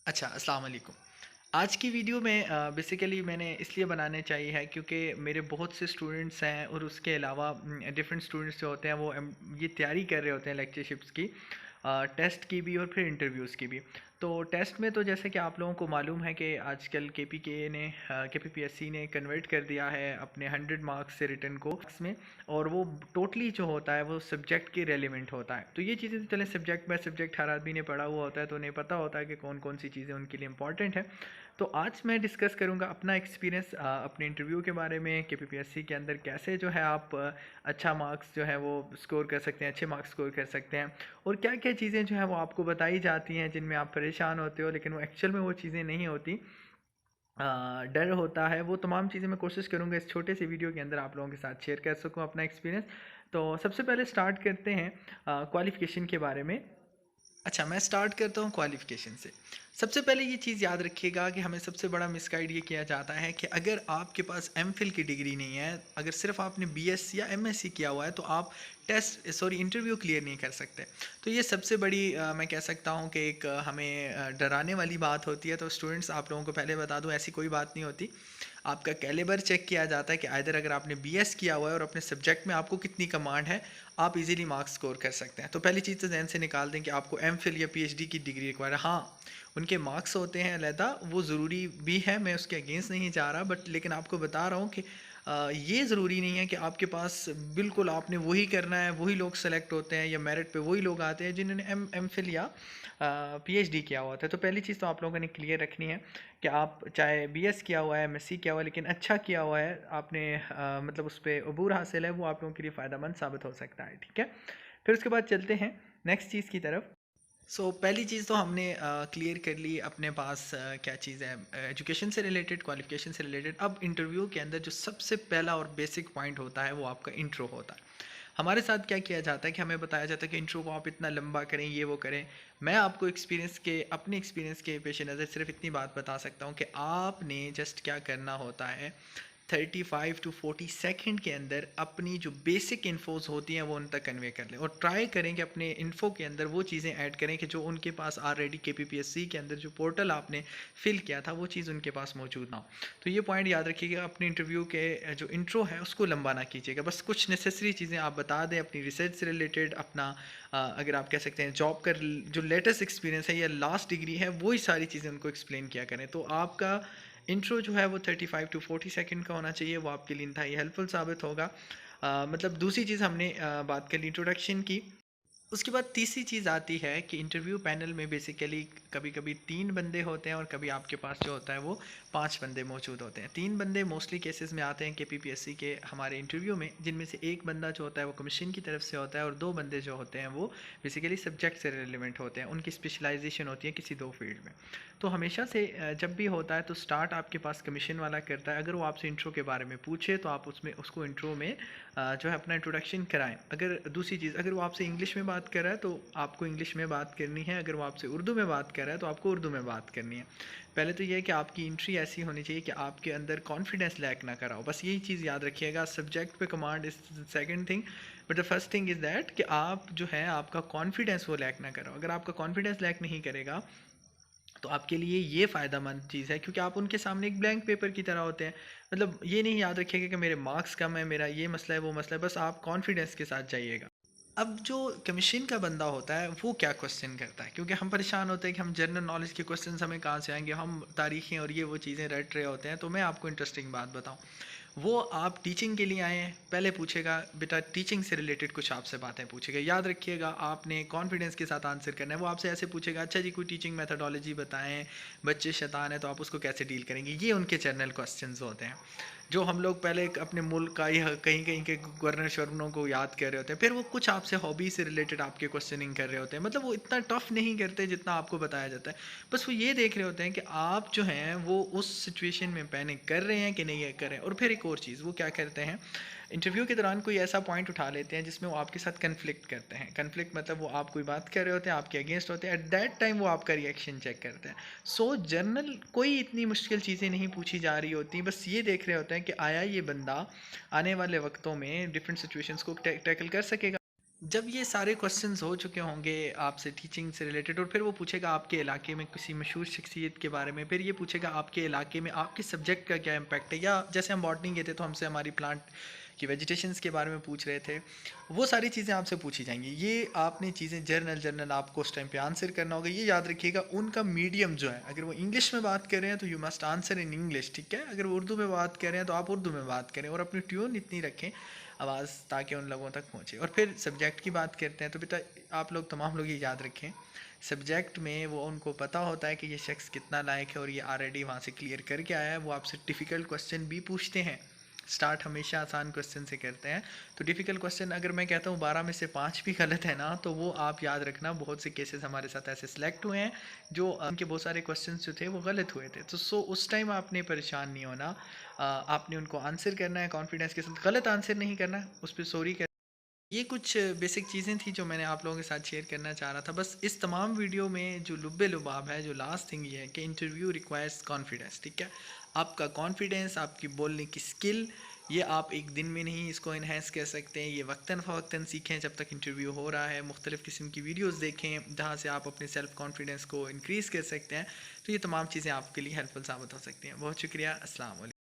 अच्छा, अस्सलाम वालेकुम। आज की वीडियो में बेसिकली मैंने इसलिए बनाने चाहिए है क्योंकि मेरे बहुत से स्टूडेंट्स हैं और उसके अलावा डिफरेंट स्टूडेंट्स जो होते हैं वो ये तैयारी कर रहे होते हैं लेक्चरशिप्स की, टेस्ट की भी और फिर इंटरव्यूज़ की भी। तो टेस्ट में तो जैसे कि आप लोगों को मालूम है कि आजकल केपीपीएससी ने कन्वर्ट कर दिया है अपने 100 मार्क्स से रिटर्न को में, और वो टोटली जो होता है वो सब्जेक्ट के रेलिवेंट होता है। तो ये चीज़ें तो चलें, सब्जेक्ट बाय सब्जेक्ट हर आदमी ने पढ़ा हुआ होता है तो उन्हें पता होता है कि कौन कौन सी चीज़ें उनके लिए इंपॉर्टेंट है। तो आज मैं डिस्कस करूंगा अपना एक्सपीरियंस अपने इंटरव्यू के बारे में, केपीपीएससी के अंदर कैसे जो है आप अच्छा मार्क्स जो है वो स्कोर कर सकते हैं, अच्छे मार्क्स स्कोर कर सकते हैं, और क्या क्या चीज़ें जो है वो आपको बताई जाती हैं जिनमें आप परेशान होते हो लेकिन वो एक्चुअल में वो चीज़ें नहीं होती। डर होता है, वो तमाम चीज़ें मैं कोशिश करूँगा इस छोटे से वीडियो के अंदर आप लोगों के साथ शेयर कर सकूँ अपना एक्सपीरियंस। तो सबसे पहले स्टार्ट करते हैं क्वालिफ़िकेशन के बारे में। अच्छा, मैं स्टार्ट करता हूँ क्वालिफ़िकेशन से। सबसे पहले ये चीज़ याद रखिएगा कि हमें सबसे बड़ा मिसगाइड ये किया जाता है कि अगर आपके पास एमफ़िल की डिग्री नहीं है, अगर सिर्फ़ आपने बीएस या एमएससी किया हुआ है तो आप इंटरव्यू क्लियर नहीं कर सकते। तो ये सबसे बड़ी मैं कह सकता हूँ कि एक हमें डराने वाली बात होती है। तो स्टूडेंट्स, आप लोगों को पहले बता दूँ, ऐसी कोई बात नहीं होती। आपका कैलिबर चेक किया जाता है कि आइदर अगर आपने बीएस किया हुआ है और अपने सब्जेक्ट में आपको कितनी कमांड है, आप इजीली मार्क्स स्कोर कर सकते हैं। तो पहली चीज़ तो जहन से निकाल दें कि आपको एमफिल या पीएचडी की डिग्री रिक्वायर है। हाँ, उनके मार्क्स होते हैं अलहदा, वो ज़रूरी भी है, मैं उसके अगेंस्ट नहीं जा रहा, बट लेकिन आपको बता रहा हूँ कि ये ज़रूरी नहीं है कि आपके पास बिल्कुल आपने वही करना है, वही लोग सेलेक्ट होते हैं या मेरिट पे वही लोग आते हैं जिन्होंने एमफिल या पीएचडी किया हुआ था। तो पहली चीज़ तो आप लोगों ने क्लियर रखनी है कि आप चाहे बीएस किया हुआ है, एमएससी किया हुआ है, लेकिन अच्छा किया हुआ है आपने, मतलब उस पर अबूर हासिल है, वो आप लोगों के लिए फ़ायदेमंद साबित हो सकता है। ठीक है, फिर उसके बाद चलते हैं नेक्स्ट चीज़ की तरफ। पहली चीज़ तो हमने क्लियर कर ली अपने पास क्या चीज़ है, एजुकेशन से रिलेटेड, क्वालिफिकेशन से रिलेटेड। अब इंटरव्यू के अंदर जो सबसे पहला और बेसिक पॉइंट होता है वो आपका इंट्रो होता है। हमारे साथ क्या किया जाता है कि हमें बताया जाता है कि इंट्रो को आप इतना लंबा करें, ये वो करें। मैं आपको अपने एक्सपीरियंस के पेश नज़र सिर्फ इतनी बात बता सकता हूँ कि आपने जस्ट क्या करना होता है, 35 to 40 सेकंड के अंदर अपनी जो बेसिक इन्फोज होती हैं वो उन तक कन्वे कर लें, और ट्राई करें कि अपने इन्फो के अंदर वो चीज़ें ऐड करें कि जो उनके पास ऑलरेडी केपीपीएससी के अंदर जो पोर्टल आपने फिल किया था वो चीज़ उनके पास मौजूद ना हो। तो ये पॉइंट याद रखिएगा, अपने इंटरव्यू के जो इंट्रो है उसको लंबा ना कीजिएगा, बस कुछ नेसेसरी चीज़ें आप बता दें अपनी रिसर्च से रिलेटेड, अपना अगर आप कह सकते हैं जॉब का जो लेटेस्ट एक्सपीरियंस है या लास्ट डिग्री है, वही सारी चीज़ें उनको एक्सप्लेन किया करें। तो आपका इंट्रो जो है वो 35 to 40 सेकंड का होना चाहिए, वो आपके लिए इंतहाई हेल्पफुल साबित होगा। मतलब दूसरी चीज़ हमने बात कर ली इंट्रोडक्शन की। उसके बाद तीसरी चीज़ आती है कि इंटरव्यू पैनल में बेसिकली कभी कभी 3 बंदे होते हैं और कभी आपके पास जो होता है वो 5 बंदे मौजूद होते हैं। 3 बंदे मोस्टली केसेस में आते हैं केपीपीएससी के हमारे इंटरव्यू में, जिनमें से एक बंदा जो होता है वो कमीशन की तरफ से होता है और 2 बंदे जो होते हैं वो बेसिकली सब्जेक्ट से रिलेवेंट होते हैं, उनकी स्पेशलाइजेशन होती है किसी 2 फील्ड में। तो हमेशा से जब भी होता है तो स्टार्ट आपके पास कमीशन वाला करता है। अगर वो आपसे इंट्रो के बारे में पूछे तो आप उसमें उसको इंट्रो में जो है अपना इंट्रोडक्शन कराएं। अगर दूसरी चीज़, अगर वो आपसे इंग्लिश में बात कर रहा है तो आपको इंग्लिश में बात करनी है, अगर वो आपसे उर्दू में बात कर रहा है तो आपको उर्दू में बात करनी है। पहले तो ये है कि आपकी एंट्री ऐसी होनी चाहिए कि आपके अंदर कॉन्फिडेंस लैक ना कराओ, बस यही चीज़ याद रखिएगा। सब्जेक्ट पे command is second thing, but the first thing is that कि आप जो है आपका कॉन्फिडेंस वो लैक ना कराओ। अगर आपका कॉन्फिडेंस लैक नहीं करेगा तो आपके लिए ये फ़ायदेमंद चीज़ है, क्योंकि आप उनके सामने एक ब्लैंक पेपर की तरह होते हैं। मतलब ये नहीं याद रखिएगा कि मेरे मार्क्स कम है, मेरा ये मसला है, वो मसला है, बस आप कॉन्फिडेंस के साथ जाइएगा। अब जो कमीशन का बंदा होता है वो क्या क्वेश्चन करता है, क्योंकि हम परेशान होते हैं कि हम जनरल नॉलेज के क्वेश्चन हमें कहाँ से आएंगे, हम तारीखें और ये वो चीज़ें रट रहे होते हैं। तो मैं आपको इंटरेस्टिंग बात बताऊँ, वो आप टीचिंग के लिए आए हैं, पहले पूछेगा बेटा टीचिंग से रिलेटेड कुछ आपसे बातें पूछेगा। याद रखिएगा आपने कॉन्फिडेंस के साथ आंसर करना है। वो आपसे ऐसे पूछेगा, अच्छा जी कोई टीचिंग मेथडोलॉजी बताएं, बच्चे शैतान है तो आप उसको कैसे डील करेंगे। ये उनके जनरल क्वेश्चंस होते हैं जो हम लोग पहले अपने मुल्क का या कहीं कहीं के गवर्नर शवर्नरों को याद कर रहे होते हैं, फिर वो कुछ आपसे हॉबी से रिलेटेड आपके क्वेश्चनिंग कर रहे होते हैं। मतलब वो इतना टफ नहीं करते जितना आपको बताया जाता है, बस वो ये देख रहे होते हैं कि आप जो हैं वो उस सिचुएशन में पैनिक कर रहे हैं कि नहीं कर रहे हैं। और फिर एक और चीज़ वो क्या करते हैं, इंटरव्यू के दौरान कोई ऐसा पॉइंट उठा लेते हैं जिसमें वो आपके साथ कन्फ्लिक्ट करते हैं। कन्फ्लिक्ट मतलब वो आप कोई बात कर रहे होते हैं, आपके अगेंस्ट होते हैं, एट दैट टाइम वो आपका रिएक्शन चेक करते हैं। जनरल कोई इतनी मुश्किल चीज़ें नहीं पूछी जा रही होती, बस ये देख रहे होते हैं कि आया ये बंदा आने वाले वक्तों में डिफरेंट सिचुएशंस को टैकल कर सकेगा। जब ये सारे क्वेश्चंस हो चुके होंगे आपसे टीचिंग से रिलेटेड, और फिर वो पूछेगा आपके इलाके में किसी मशहूर शख्सियत के बारे में, फिर ये पूछेगा आपके इलाके में आपके सब्जेक्ट का क्या इम्पैक्ट है, या जैसे हम बॉटनी गए थे तो हमसे हमारी प्लांट की वेजिटेशंस के बारे में पूछ रहे थे, वो सारी चीज़ें आपसे पूछी जाएंगी। ये आपने चीज़ें जर्नल जर्नल आपको उस टाइम पे आंसर करना होगा। ये याद रखिएगा, उनका मीडियम जो है, अगर वो इंग्लिश में बात कर रहे हैं तो you must answer in English, ठीक है। अगर वो उर्दू में बात कर रहे हैं तो आप उर्दू में बात करें, और अपनी ट्यून इतनी रखें आवाज़, ताकि उन लोगों तक पहुँचे। और फिर सब्जेक्ट की बात करते हैं तो बेटा आप लोग तमाम लोग ये याद रखें, सब्जेक्ट में वो उनको पता होता है कि ये शख्स कितना लायक है और ये ऑलरेडी वहाँ से क्लियर करके आया है। वो आपसे डिफ़िकल्ट क्वेश्चन भी पूछते हैं। स्टार्ट हमेशा आसान क्वेश्चन से करते हैं। तो डिफ़िकल्ट क्वेश्चन अगर मैं कहता हूँ 12 में से 5 भी गलत है ना, तो वो आप याद रखना, बहुत से केसेस हमारे साथ ऐसे सिलेक्ट हुए हैं जो उनके बहुत सारे क्वेश्चंस जो थे वो गलत हुए थे। तो उस टाइम आपने परेशान नहीं होना। आपने उनको आंसर करना है कॉन्फिडेंस के साथ, गलत आंसर नहीं करना, उस पर सॉरी कर। ये कुछ बेसिक चीज़ें थी जो मैंने आप लोगों के साथ शेयर करना चाह रहा था। बस इस तमाम वीडियो में जो लुब्बे लुबाब है, जो लास्ट थिंग ये है कि इंटरव्यू रिक्वायर्स कॉन्फिडेंस, ठीक है। आपका कॉन्फिडेंस, आपकी बोलने की स्किल, ये आप एक दिन में नहीं इसको इन्हेंस कर सकते हैं। ये वक्तन फ़वक्तन सीखें जब तक इंटरव्यू हो रहा है। मुख्तलिफ़ किस्म की वीडियोज़ देखें जहाँ से आप अपने सेल्फ़ कॉन्फिडेंस को इंक्रीज़ कर सकते हैं। तो ये तमाम चीज़ें आपके लिए हेल्पफुल साबित हो सकती हैं। बहुत शुक्रिया। अस्सलाम वालेकुम।